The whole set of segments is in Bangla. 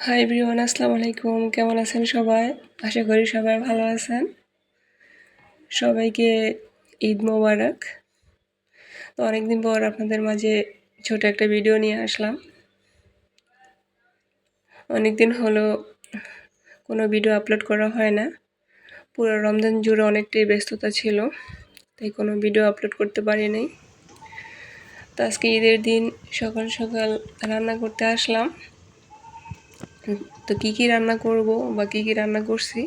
হাই এভরিওয়ান, আসসালামু আলাইকুম। কেমন আছেন সবাই? আশা করি সবাই ভালো আছেন। সবাইকে ঈদ মোবারক। তো অনেকদিন পর আপনাদের মাঝে ছোট একটা ভিডিও নিয়ে আসলাম। অনেকদিন হলো কোনো ভিডিও আপলোড করা হয় না। পুরো রমজান জুড়ে অনেকটাই ব্যস্ততা ছিল, তাই কোনো ভিডিও আপলোড করতে পারিনি। তো আজকে ঈদের দিন সকাল সকাল রান্না করতে আসলাম। তো কী রান্না করব বা কী রান্না করছি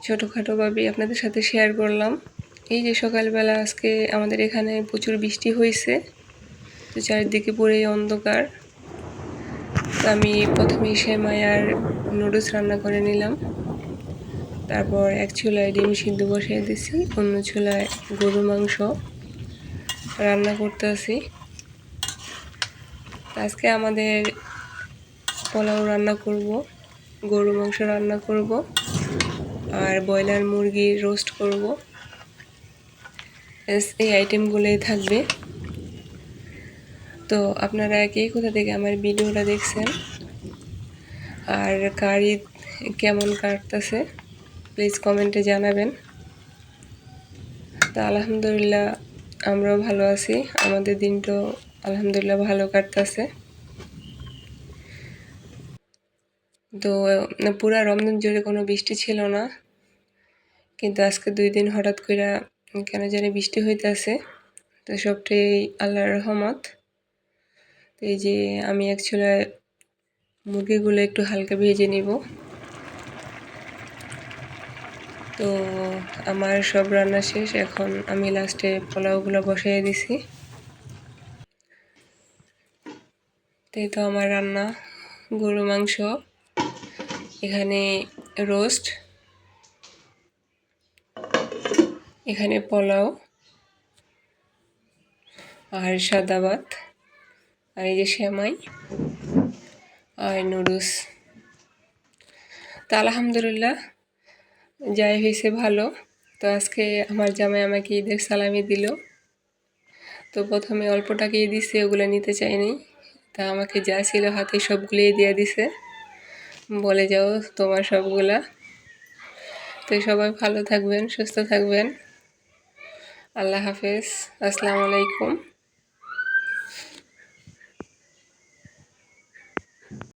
ছোটোখাটোভাবে আপনাদের সাথে শেয়ার করলাম। এই যে সকালবেলা আজকে আমাদের এখানে প্রচুর বৃষ্টি হয়েছে, তো চারিদিকে পুরোই অন্ধকার। তো আমি প্রথমেই সেমাই আর নুডলস রান্না করে নিলাম। তারপর এক চুলায় ডিম সিদ্ধ বসিয়ে দিছি, অন্য চুলায় গরু মাংস রান্না করতেছি। আজকে আমাদের পোলাও রান্না করব, গরু মাংস রান্না করব আর ব্রয়লার মুরগির রোস্ট করব। এই আইটেমগুলোই থাকবে। তো আপনারা কে কোথা থেকে আমার ভিডিওটা দেখছেন আর কার ঈদ কেমন কাটতেছে প্লিজ কমেন্টে জানাবেন। তো আলহামদুলিল্লাহ আমরাও ভালো আছি, আমাদের দিনটাও আলহামদুলিল্লাহ ভালো কাটতেছে। তো পুরা রমজান জুড়ে কোনো বৃষ্টি ছিল না, কিন্তু আজকে 2 দিন হঠাৎ করে কেন জানি বৃষ্টি হইতেছে। তো সবটাই আল্লাহর রহমত। তো এই যে আমি এক চুলায় মুরগিগুলো একটু হালকা ভেজে নিব। তো আমার সব রান্না শেষ, এখন আমি লাস্টে পোলাওগুলো বসিয়ে দিছি। তাই তো আমার রান্না গরু মাংস, এখানে রোস্ট, এখানে পোলাও আর সাদা ভাত, আর এই যে সেমাই আর নুডলস। তো আলহামদুলিল্লাহ যাই হয়েছে ভালো। তো আজকে আমার জামাই আমাকে ঈদের সালামি দিল। তো প্রথমে অল্প টাকাই দিছে, ওগুলো নিতে চাইনি। তা আমাকে যা ছিল হাতে সবগুলোই দিয়ে দিছে, বলে যাও তোমার সবগুলা। তো সবাই ভালো থাকবেন, সুস্থ থাকবেন। আল্লাহ হাফেজ, আসসালামু আলাইকুম।